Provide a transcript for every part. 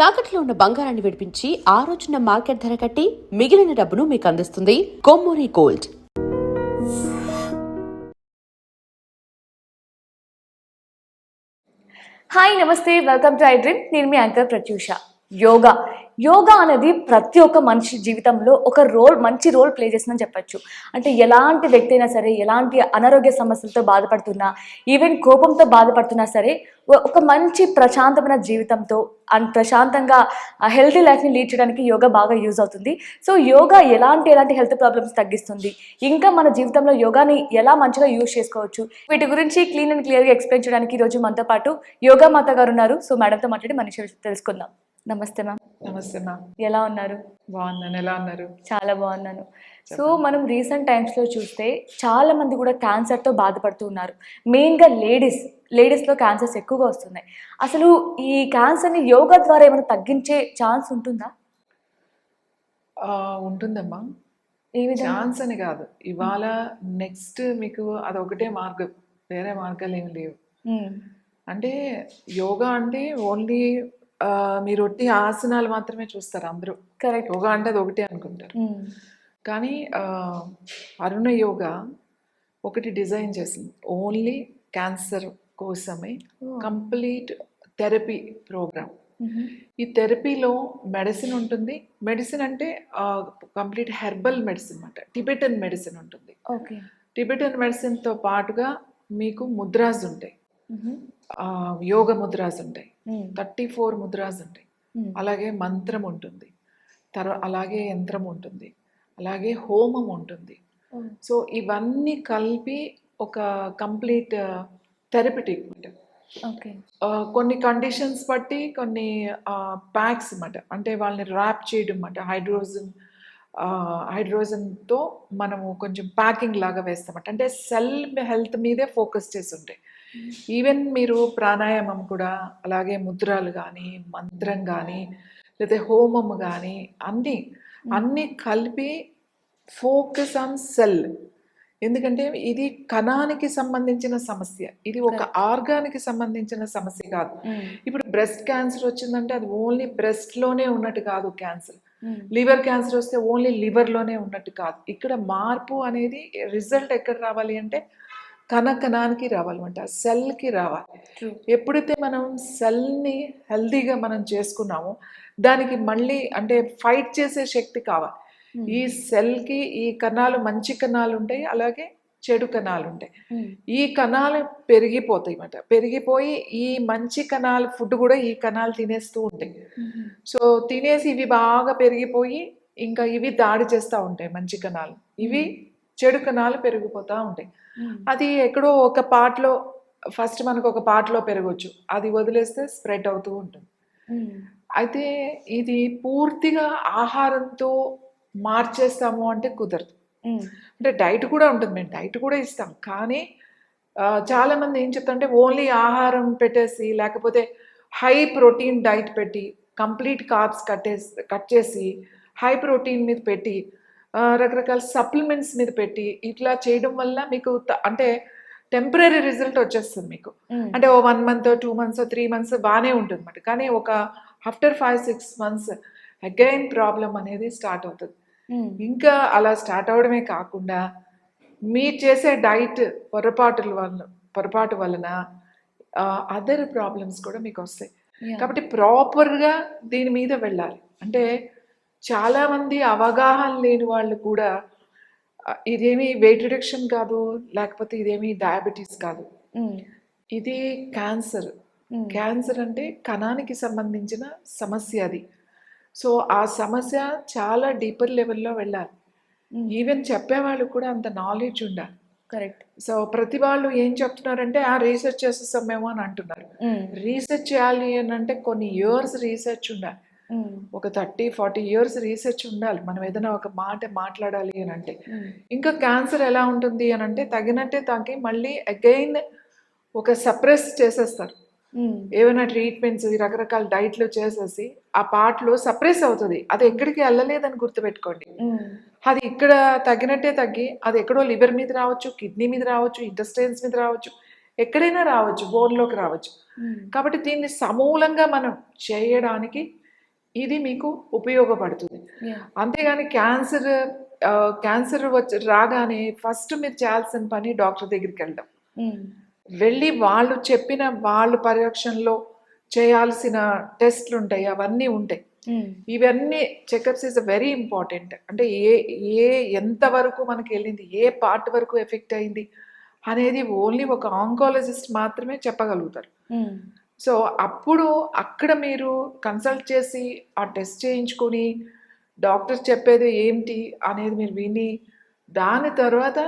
తాకట్లో ఉన్న బంగారాన్ని విడిపించి ఆ రోజున మార్కెట్ ధర కట్టి మిగిలిన డబ్బును మీకు అందిస్తుంది కొమ్మూరి గోల్డ్. హాయ్ నమస్తే, వెల్కమ్ టు ఐ డ్రీమ్. నేను మీ యాంకర్ ప్రత్యూష. యోగా అనేది ప్రతి ఒక్క మనిషి జీవితంలో ఒక మంచి రోల్ ప్లే చేస్తుందని చెప్పచ్చు. అంటే ఎలాంటి వ్యక్తి అయినా సరే, ఎలాంటి అనారోగ్య సమస్యలతో బాధపడుతున్నా, ఈవెన్ కోపంతో బాధపడుతున్నా సరే, ఒక మంచి ప్రశాంతమైన జీవితంతో ప్రశాంతంగా హెల్తీ లైఫ్ని లీడ్ చేయడానికి యోగా బాగా యూజ్ అవుతుంది. సో యోగా ఎలాంటి హెల్త్ ప్రాబ్లమ్స్ తగ్గిస్తుంది, ఇంకా మన జీవితంలో యోగాని ఎలా మంచిగా యూజ్ చేసుకోవచ్చు, వీటి గురించి క్లీన్ అండ్ క్లియర్గా ఎక్స్ప్లెయిన్ చేయడానికి ఈరోజు మనతో పాటు యోగా మాత గారు ఉన్నారు. సో మేడంతో మాట్లాడి మనిషి తెలుసుకుందాం. నమస్తే మ్యామ్. నమస్తే మ్యామ్. ఎలా ఉన్నారు? బాగున్నాను. ఎలా ఉన్నారు? చాలా బాగున్నాను. సో మనం రీసెంట్ టైమ్స్లో చూస్తే చాలా మంది కూడా క్యాన్సర్తో బాధపడుతూ ఉన్నారు. మెయిన్గా లేడీస్లో క్యాన్సర్స్ ఎక్కువగా వస్తున్నాయి. అసలు ఈ క్యాన్సర్ని యోగా ద్వారా ఏమైనా తగ్గించే ఛాన్స్ ఉంటుందా? ఉంటుందమ్మా. ఏ విధంగా? ఛాన్స్ అని కాదు, ఇవాళ నెక్స్ట్ మీకు అదొకటే మార్గం, వేరే మార్గాలు ఏమి లేవు. అంటే యోగా అంటే ఓన్లీ మీరు ఒట్టి ఆసనాలు మాత్రమే చూస్తారు అందరూ. కరెక్ట్. యోగా అంటే అది ఒకటే అనుకుంటారు. కానీ అరుణ యోగా ఒకటి డిజైన్ చేసింది ఓన్లీ క్యాన్సర్ కోసమే, కంప్లీట్ థెరపీ ప్రోగ్రామ్. ఈ థెరపీలో మెడిసిన్ ఉంటుంది. మెడిసిన్ అంటే కంప్లీట్ హెర్బల్ మెడిసిన్ అన్నమాట, టిబెటన్ మెడిసిన్ ఉంటుంది. ఓకే. టిబెటన్ మెడిసిన్తో పాటుగా మీకు ముద్రాస్ ఉంటాయి, యోగ ముద్రాస్ ఉంటాయి, 34 ముద్రాస్ ఉంటాయి. అలాగే మంత్రం ఉంటుంది, అలాగే యంత్రం ఉంటుంది, అలాగే హోమం ఉంటుంది. సో ఇవన్నీ కలిపి ఒక కంప్లీట్ థెరపిటిక్ అన్నమాట. కొన్ని కండిషన్స్ బట్టి కొన్ని ప్యాక్స్ అన్నమాట, అంటే వాళ్ళని ర్యాప్ చేయడం అన్నమాట. హైడ్రోజన్తో మనము కొంచెం ప్యాకింగ్ లాగా వేస్తామట. అంటే సెల్ హెల్త్ మీదే ఫోకస్ చేసి ఉంటాయి. ఈవెన్ మీరు ప్రాణాయామం కూడా, అలాగే ముద్రలు కానీ, మంత్రం కానీ, లేదా హోమం కానీ, అన్నీ కలిపి ఫోకస్ ఆన్ సెల్. ఎందుకంటే ఇది కణానికి సంబంధించిన సమస్య, ఇది ఒక ఆర్గానికి సంబంధించిన సమస్య కాదు. ఇప్పుడు బ్రెస్ట్ క్యాన్సర్ వచ్చిందంటే అది ఓన్లీ బ్రెస్ట్లోనే ఉన్నట్టు కాదు క్యాన్సర్. లివర్ క్యాన్సర్ వస్తే ఓన్లీ లివర్లోనే ఉన్నట్టు కాదు. ఇక్కడ మార్పు అనేది రిజల్ట్ ఎక్కడ రావాలి అంటే కణానికి రావాలన్నమాట, సెల్కి రావాలి. ఎప్పుడైతే మనం సెల్ని హెల్తీగా మనం చేసుకున్నామో దానికి మళ్ళీ అంటే ఫైట్ చేసే శక్తి కావాలి. ఈ సెల్కి ఈ కణాలు, మంచి కణాలు ఉంటాయి, అలాగే చెడు కణాలు ఉంటాయి. ఈ కణాలు పెరిగిపోతాయి అన్నమాట. పెరిగిపోయి ఈ మంచి కణాలు ఫుడ్ కూడా ఈ కణాలు తినేస్తూ ఉంటాయి. సో తినేసి ఇవి బాగా పెరిగిపోయి ఇంకా ఇవి దాడి చేస్తూ ఉంటాయి మంచి కణాలు, ఇవి చెడు కణాలు పెరిగిపోతూ ఉంటాయి. అది ఎక్కడో ఒక పార్ట్లో, ఫస్ట్ మనకు ఒక పార్ట్లో పెరగవచ్చు, అది వదిలేస్తే స్ప్రెడ్ అవుతూ ఉంటుంది. అయితే ఇది పూర్తిగా ఆహారంతో మార్చేస్తాము అంటే కుదరదు. అంటే డైట్ కూడా ఉంటుంది, మేము డైట్ కూడా ఇస్తాం. కానీ చాలామంది ఏం చెప్తారంటే ఓన్లీ ఆహారం పెట్టేసి, లేకపోతే హై ప్రోటీన్ డైట్ పెట్టి, కంప్లీట్ కార్బ్స్ కట్ చేసి హై ప్రోటీన్ మీద పెట్టి, రకరకాల సప్లిమెంట్స్ మీద పెట్టి ఇట్లా చేయడం వల్ల మీకు అంటే టెంపరీ రిజల్ట్ వచ్చేస్తుంది మీకు. అంటే 1 month 2 months 3 months బాగానే ఉంటుంది అన్నమాట. కానీ ఒక ఆఫ్టర్ 5-6 months అగైన్ ప్రాబ్లం అనేది స్టార్ట్ అవుతుంది. ఇంకా అలా స్టార్ట్ అవడమే కాకుండా మీరు చేసే డైట్ పొరపాటు వలన అదర్ ప్రాబ్లమ్స్ కూడా మీకు వస్తాయి. కాబట్టి ప్రాపర్గా దీని మీద వెళ్ళాలి. అంటే చాలామంది అవగాహన లేని వాళ్ళు కూడా ఇదేమి వెయిట్ రిడక్షన్ కాదు, లేకపోతే ఇదేమి డయాబెటీస్ కాదు, ఇది క్యాన్సర్ అంటే కణానికి సంబంధించిన సమస్య అది. సో ఆ సమస్య చాలా డీపర్ లెవెల్లో వెళ్ళాలి. ఈవెన్ చెప్పేవాళ్ళు కూడా అంత నాలెడ్జ్ ఉండాలి. కరెక్ట్. సో ప్రతి వాళ్ళు ఏం చెప్తున్నారంటే రీసెర్చ్ చేసేస్తామేమో అని అంటున్నారు. రీసెర్చ్ చేయాలి అని అంటే కొన్ని ఇయర్స్ రీసెర్చ్ ఉండాలి, ఒక 30-40 years రీసెర్చ్ ఉండాలి మనం ఏదైనా ఒక మాట మాట్లాడాలి అని అంటే. ఇంకా క్యాన్సర్ ఎలా ఉంటుంది అని అంటే తగ్గినట్టే తగ్గి మళ్ళీ అగైన్ ఒక సప్రెస్ చేసేస్తారు. ఏమైనా ట్రీట్మెంట్స్ రకరకాల డైట్లు చేసేసి ఆ పార్ట్లో సప్రెస్ అవుతుంది. అది ఎక్కడికి వెళ్ళలేదని గుర్తుపెట్టుకోండి. అది ఇక్కడ తగ్గినట్టే తగ్గి అది ఎక్కడో లివర్ మీద రావచ్చు, కిడ్నీ మీద రావచ్చు, ఇంటెస్టైన్స్ మీద రావచ్చు, ఎక్కడైనా రావచ్చు, బోన్లోకి రావచ్చు. కాబట్టి దీన్ని సమూలంగా మనం చేయడానికి ఇది మీకు ఉపయోగపడుతుంది. అంతేగాని క్యాన్సర్ వచ్చి రాగానే ఫస్ట్ మీరు చేయాల్సిన పని డాక్టర్ దగ్గరికి వెళ్ళడం. వెళ్ళి వాళ్ళు చెప్పిన వాళ్ళ పర్యవేక్షణలో చేయాల్సిన టెస్ట్లు ఉంటాయి, అవన్నీ ఉంటాయి. ఇవన్నీ చెకప్స్ ఇస్ వెరీ ఇంపార్టెంట్. అంటే ఎంత వరకు మనకి వెళ్ళింది, ఏ పార్ట్ వరకు ఎఫెక్ట్ అయింది అనేది ఓన్లీ ఒక ఆంకాలజిస్ట్ మాత్రమే చెప్పగలుగుతారు. సో అప్పుడు అక్కడ మీరు కన్సల్ట్ చేసి ఆ టెస్ట్ చేయించుకొని డాక్టర్ చెప్పేది ఏంటి అనేది మీరు విని దాని తర్వాత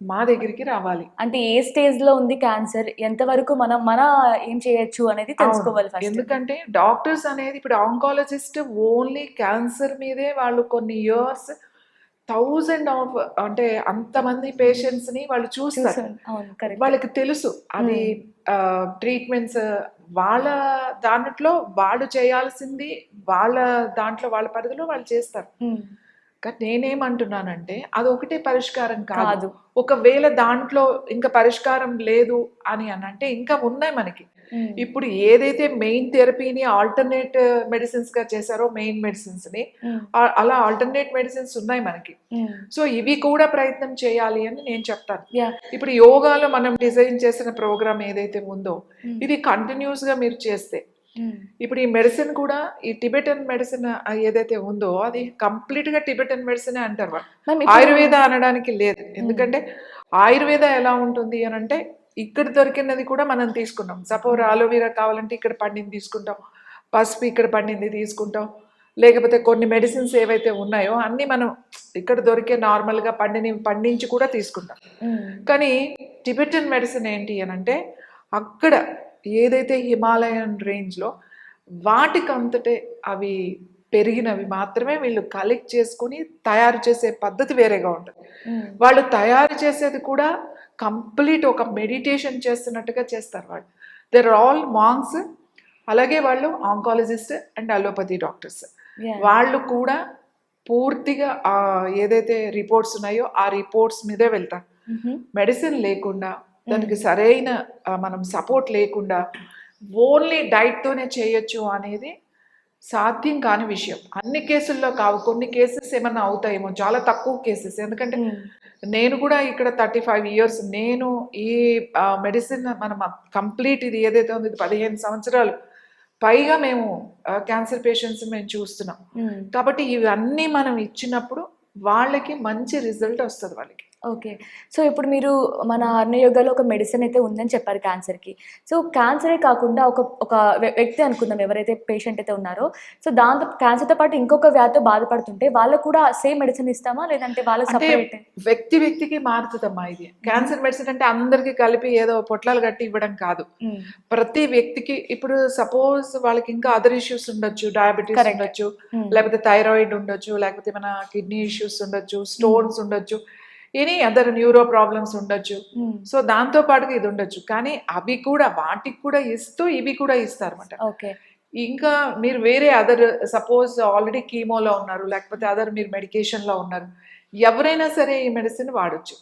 మా దగ్గరికి రావాలి. అంటే ఏ స్టేజ్ లో ఉంది క్యాన్సర్, ఎంతవరకు మన ఏం చేయొచ్చు అనేది తెలుసుకోవాలి ఫస్ట్. ఎందుకంటే డాక్టర్స్ అనేది ఇప్పుడు ఆంకాలజిస్ట్ ఓన్లీ క్యాన్సర్ మీదే వాళ్ళు కొన్ని ఇయర్స్ 1000 ఆఫ్ అంటే అంతమంది పేషెంట్స్ ని వాళ్ళు చూస్తారు. వాళ్ళకి తెలుసు అది ట్రీట్మెంట్స్ వాళ్ళ దాంట్లో వాళ్ళు చేయాల్సింది వాళ్ళ దాంట్లో వాళ్ళ పరిధిలో వాళ్ళు చేస్తారు. కానీ నేనేమంటున్నానంటే అది ఒకటే పరిష్కారం కాదు. ఒకవేళ దాంట్లో ఇంకా పరిష్కారం లేదు అని అంటే ఇంకా ఉన్నాయి మనకి. ఇప్పుడు ఏదైతే మెయిన్ థెరపీని ఆల్టర్నేట్ మెడిసిన్స్ గా చేశారో మెయిన్ మెడిసిన్స్ ని, అలా ఆల్టర్నేట్ మెడిసిన్స్ ఉన్నాయి మనకి. సో ఇవి కూడా ప్రయత్నం చేయాలి అని నేను చెప్తాను. ఇప్పుడు యోగాలో మనం డిజైన్ చేసిన ప్రోగ్రామ్ ఏదైతే ఉందో ఇది కంటిన్యూస్ గా మీరు చేస్తే, ఇప్పుడు ఈ మెడిసిన్ కూడా ఈ టిబెటన్ మెడిసిన్ ఏదైతే ఉందో అది కంప్లీట్ గా టిబెటన్ మెడిసిన్ అంటారు వాళ్ళు. ఆయుర్వేద అనడానికి లేదు. ఎందుకంటే ఆయుర్వేద ఎలా ఉంటుంది అని అంటే ఇక్కడ దొరికినది కూడా మనం తీసుకుంటాం. సపోజ్ అలోవెరా కావాలంటే ఇక్కడ పండింది తీసుకుంటాం, పసుపు ఇక్కడ పండింది తీసుకుంటాం, లేకపోతే కొన్ని మెడిసిన్స్ ఏవైతే ఉన్నాయో అన్ని మనం ఇక్కడ దొరికే నార్మల్గా పండించి కూడా తీసుకుంటాం. కానీ టిబెటన్ మెడిసిన్ ఏంటి అని అంటే అక్కడ ఏదైతే హిమాలయన్ రేంజ్లో వాటికంతటే అవి పెరిగినవి మాత్రమే వీళ్ళు కలెక్ట్ చేసుకుని తయారు చేసే పద్ధతి వేరేగా ఉంటుంది. వాళ్ళు తయారు చేసేది కూడా కంప్లీట్ ఒక మెడిటేషన్ చేస్తున్నట్టుగా చేస్తారు వాళ్ళు. There are all monks. అలాగే వాళ్ళు ఆంకాలజిస్ట్ అండ్ అలోపతి డాక్టర్స్. వాళ్ళు కూడా పూర్తిగా ఏదైతే రిపోర్ట్స్ ఉన్నాయో ఆ రిపోర్ట్స్ మీదే వెళ్తారు. మెడిసిన్ లేకుండా దానికి సరైన మనం సపోర్ట్ లేకుండా ఓన్లీ డైట్తోనే చేయొచ్చు అనేది సాధ్యం కాని విషయం. అన్ని కేసుల్లో కావు, కొన్ని కేసెస్ ఏమన్నా అవుతాయేమో, చాలా తక్కువ కేసెస్. ఎందుకంటే నేను కూడా ఇక్కడ 35 ఇయర్స్ నేను ఈ మెడిసిన్ మనం కంప్లీట్ ఇది ఏదైతే ఉంది 15 సంవత్సరాలు పైగా మేము క్యాన్సర్ పేషెంట్స్ మేము చూస్తున్నాం. కాబట్టి ఇవన్నీ మనం ఇచ్చినప్పుడు వాళ్ళకి మంచి రిజల్ట్ వస్తుంది వాళ్ళకి. ఓకే. సో ఇప్పుడు మీరు మన అర్ణయోగాలో ఒక మెడిసిన్ అయితే ఉందని చెప్పారు క్యాన్సర్కి. సో క్యాన్సరే కాకుండా ఒక వ్యక్తి అనుకుందాం, ఎవరైతే పేషెంట్ అయితే ఉన్నారో, సో దాంతో క్యాన్సర్తో పాటు ఇంకొక వ్యాధితో బాధపడుతుంటే వాళ్ళకు కూడా సేమ్ మెడిసిన్ ఇస్తామా, లేదంటే వాళ్ళకి సపరేట్? వ్యక్తికి మారుతుందమ్మా ఇది. క్యాన్సర్ మెడిసిన్ అంటే అందరికి కలిపి ఏదో పొట్లాలు కట్టి ఇవ్వడం కాదు. ప్రతి వ్యక్తికి ఇప్పుడు సపోజ్ వాళ్ళకి ఇంకా అదర్ ఇష్యూస్ ఉండొచ్చు, డయాబెటీస్ ఉండొచ్చు, లేకపోతే థైరాయిడ్ ఉండొచ్చు, లేకపోతే మన కిడ్నీ ఇష్యూస్ ఉండొచ్చు, స్టోన్స్ ఉండొచ్చు, ఎనీ అదర్ న్యూరో ప్రాబ్లమ్స్ ఉండొచ్చు. సో దాంతో పాటుగా ఇది ఉండొచ్చు. కానీ అవి కూడా వాటికి కూడా ఇస్తూ ఇవి కూడా ఇస్తారు అన్నమాట. ఇంకా మీరు వేరే అదర్ సపోజ్ ఆల్రెడీ కీమోలో ఉన్నారు, లేకపోతే అదర్ మీరు మెడికేషన్లో ఉన్నారు, ఎవరైనా సరే ఈ మెడిసిన్ వాడచ్చు.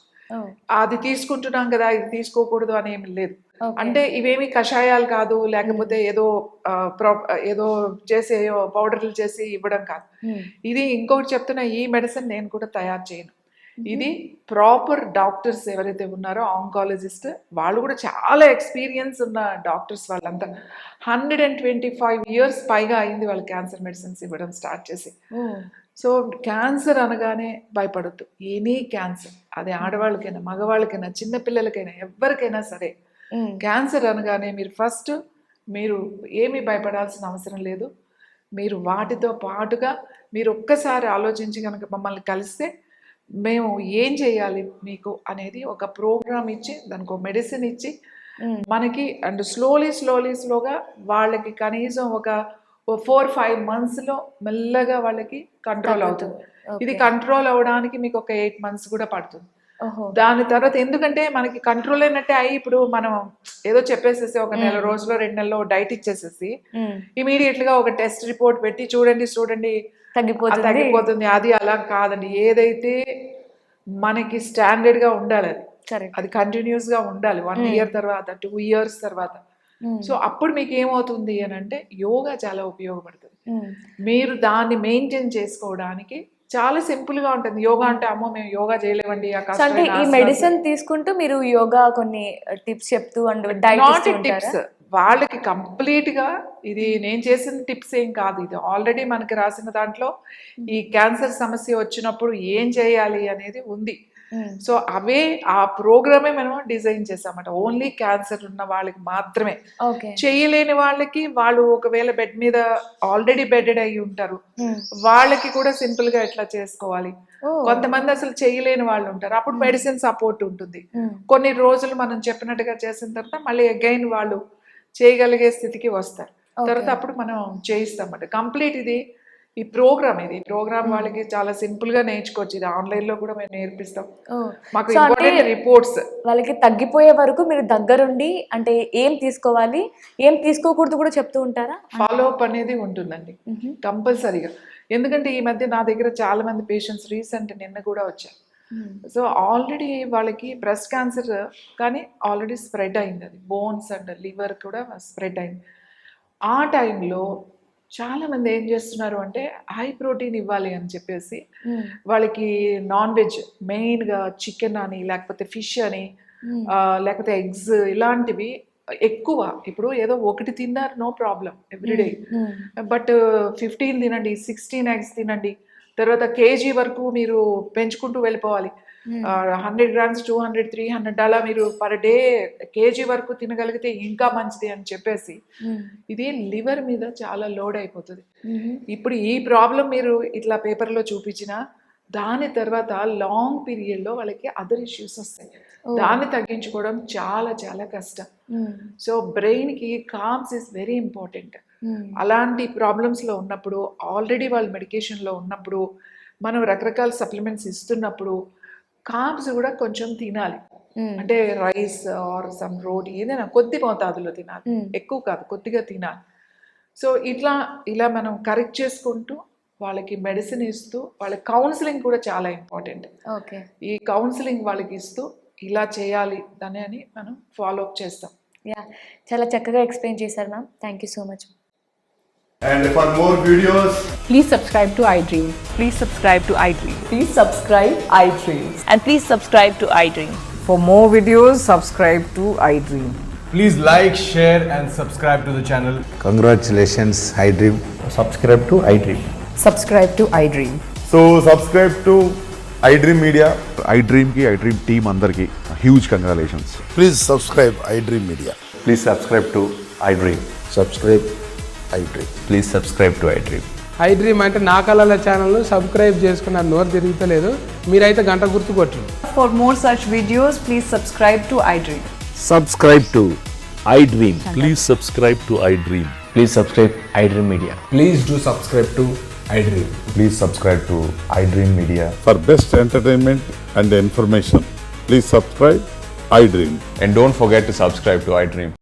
అది తీసుకుంటున్నాం కదా ఇది తీసుకోకూడదు అని ఏమి లేదు. అంటే ఇవేమి కషాయాలు కాదు, లేకపోతే ఏదో చేసే పౌడర్లు చేసి ఇవ్వడం కాదు. ఇది ఇంకొకటి చెప్తున్నా, ఈ మెడిసిన్ నేను కూడా తయారు చేయను. ఇది ప్రాపర్ డాక్టర్స్ ఎవరైతే ఉన్నారో ఆంకాలజిస్ట్, వాళ్ళు కూడా చాలా ఎక్స్పీరియన్స్ ఉన్న డాక్టర్స్. వాళ్ళంతా 125 ఇయర్స్ పైగా అయింది వాళ్ళు క్యాన్సర్ మెడిసిన్స్ ఇవ్వడం స్టార్ట్ చేసి. సో క్యాన్సర్ అనగానే భయపడద్దు. ఎనీ క్యాన్సర్, అది ఆడవాళ్ళకైనా మగవాళ్ళకైనా చిన్నపిల్లలకైనా ఎవరికైనా సరే, క్యాన్సర్ అనగానే మీరు ఫస్ట్ మీరు ఏమీ భయపడాల్సిన అవసరం లేదు. మీరు వాటితో పాటుగా మీరు ఒక్కసారి ఆలోచించి కనుక మమ్మల్ని కలిస్తే మేము ఏం చేయాలి మీకు అనేది ఒక ప్రోగ్రామ్ ఇచ్చి దానికి ఒక మెడిసిన్ ఇచ్చి మనకి అండ్ స్లోగా వాళ్ళకి కనీసం ఒక 4-5 monthsలో మెల్లగా వాళ్ళకి కంట్రోల్ అవుతుంది. ఇది కంట్రోల్ అవ్వడానికి మీకు ఒక 8 months కూడా పడుతుంది. దాని తర్వాత ఎందుకంటే మనకి కంట్రోల్ అయినట్టే అయ్యి ఇప్పుడు మనం ఏదో చెప్పేసేసి ఒక 1 రోజులో 2 నెలలో డైట్ ఇచ్చేసేసి ఇమీడియట్ గా ఒక టెస్ట్ రిపోర్ట్ పెట్టి చూడండి తగ్గిపోతుంది, అది అలా కాదండి. ఏదైతే మనకి స్టాండర్డ్ గా ఉండాలి, అది కంటిన్యూస్ గా ఉండాలి. 1 year తర్వాత 2 years తర్వాత సో అప్పుడు మీకు ఏమవుతుంది అని అంటే యోగా చాలా ఉపయోగపడుతుంది. మీరు దాన్ని మెయింటైన్ చేసుకోవడానికి చాలా సింపుల్ గా ఉంటుంది. యోగా అంటే అమ్మో మేము యోగా చేయలేమండి ఆ సో అంటే కష్టమైన ఈ ఆసనాలు. మెడిసిన్ తీసుకుంటూ మీరు యోగా కొన్ని టిప్స్ చెప్తూ అండ్ డైట్ నాట్ టిప్స్, వాళ్ళకి కంప్లీట్ గా ఇది నేను చేసిన టిప్స్ ఏం కాదు. ఇది ఆల్రెడీ మనకి రాసిన దాంట్లో ఈ క్యాన్సర్ సమస్య వచ్చినప్పుడు ఏం చేయాలి అనేది ఉంది. సో అవే ఆ ప్రోగ్రామే మనం డిజైన్ చేసామట. ఓన్లీ క్యాన్సర్ ఉన్న వాళ్ళకి మాత్రమే. ఓకే. చేయలేని వాళ్ళకి, వాళ్ళు ఒకవేళ బెడ్ మీద ఆల్రెడీ బెడెడ్ అయి ఉంటారు, వాళ్ళకి కూడా సింపుల్ గా ఎట్లా చేసుకోవాలి. కొంతమంది అసలు చేయలేని వాళ్ళు ఉంటారు, అప్పుడు మెడిసిన్ సపోర్ట్ ఉంటుంది. కొన్ని రోజులు మనం చెప్పినట్టుగా చేసిన తర్వాత మళ్ళీ అగైన్ వాళ్ళు చేయగలిగే స్థితికి వస్తారు. తర్వాత అప్పుడు మనం చేయిస్తామట. కంప్లీట్ ఇది ఈ ప్రోగ్రామ్ వాళ్ళకి చాలా సింపుల్ గా నేర్చుకోవచ్చు. ఇది ఆన్లైన్ లో కూడా మేము నేర్పిస్తాం. మాకు సో అంటే ఇంపార్టెంట్ రిపోర్ట్స్ వాళ్ళకి తగ్గిపోయే వరకు మీరు దగ్గరుండి అంటే ఏం తీసుకోవాలి ఏం తీసుకోకూడదు కూడా చెప్తూ ఉంటారా? ఫాలో అప్ అనేది ఉంటుందండి కంపల్సరీగా. ఎందుకంటే ఈ మధ్య నా దగ్గర చాలా మంది పేషెంట్స్ రీసెంట్ నిన్న కూడా వచ్చారు. సో ఆల్రెడీ వాళ్ళకి బ్రెస్ట్ క్యాన్సర్ కానీ ఆల్రెడీ స్ప్రెడ్ అయింది, అది బోన్స్ అండ్ లివర్ కూడా స్ప్రెడ్ అయింది. ఆ టైంలో చాలా మంది ఏం చేస్తున్నారు అంటే హై ప్రోటీన్ ఇవ్వాలి అని చెప్పేసి వాళ్ళకి నాన్ వెజ్ మెయిన్గా చికెన్ అని, లేకపోతే ఫిష్ అని, లేకపోతే ఎగ్స్ ఇలాంటివి ఎక్కువ. ఇప్పుడు ఏదో ఒకటి తిన్నారు నో ప్రాబ్లం ఎవ్రీడే, బట్ 15 తినండి, 16 ఎగ్స్ తినండి, తర్వాత కేజీ వరకు మీరు పెంచుకుంటూ వెళ్ళిపోవాలి. 100 grams 200 300 అలా మీరు పర్ డే కేజీ వరకు తినగలిగితే ఇంకా మంచిది అని చెప్పేసి ఇది లివర్ మీద చాలా లోడ్ అయిపోతుంది. ఇప్పుడు ఈ ప్రాబ్లం మీరు ఇట్లా పేపర్లో చూపించినా దాని తర్వాత లాంగ్ పీరియడ్లో వాళ్ళకి అదర్ ఇష్యూస్ వస్తాయి. దాన్ని తగ్గించుకోవడం చాలా చాలా కష్టం. సో బ్రెయిన్కి కామ్స్ ఇస్ వెరీ ఇంపార్టెంట్. అలాంటి ప్రాబ్లమ్స్లో ఉన్నప్పుడు, ఆల్రెడీ వాళ్ళు మెడికేషన్లో ఉన్నప్పుడు, మనం రకరకాల సప్లిమెంట్స్ ఇస్తున్నప్పుడు కాబ్స్ కూడా కొంచెం తినాలి. అంటే రైస్ ఆర్ సమ్ రోటీ ఏదైనా కొద్ది మోతాదులో తినాలి, ఎక్కువ కాదు, కొద్దిగా తినాలి. సో ఇలా మనం కరెక్ట్ చేసుకుంటూ వాళ్ళకి మెడిసిన్ ఇస్తూ, వాళ్ళ కౌన్సిలింగ్ కూడా చాలా ఇంపార్టెంట్. ఓకే. ఈ కౌన్సిలింగ్ వాళ్ళకి ఇస్తూ ఇలా చేయాలి దాన్ని అని మనం ఫాలో అప్ చేస్తాం. యా, చాలా చక్కగా ఎక్స్ప్లెయిన్ చేశారు ma'am. Thank you so much. And for more videos, Please subscribe to iDream. Please subscribe to iDream. Please subscribe iDream. And please subscribe to iDream. For more videos, subscribe to iDream. please like, share and subscribe to the channel. Congratulations, iDream. subscribe to iDream. Subscribe to iDream. So subscribe to iDream Media. iDream ki iDream team అందరికి huge congratulations. Please subscribe iDream Media. Please subscribe to iDream. Subscribe iDream. Please subscribe to iDream. iDream అంటే నా కళల ఛానల్ను subscribe చేసుకున్న నోరు తిరుగుతలేదు, మీరైతే గంట గుర్తు కొట్టండి. For more such videos, please subscribe to iDream. Subscribe to iDream. Please subscribe to iDream. Please subscribe iDream Media. Please do subscribe to iDream. Please subscribe to iDream Media. For best entertainment and information, please subscribe iDream. And don't forget to subscribe to iDream.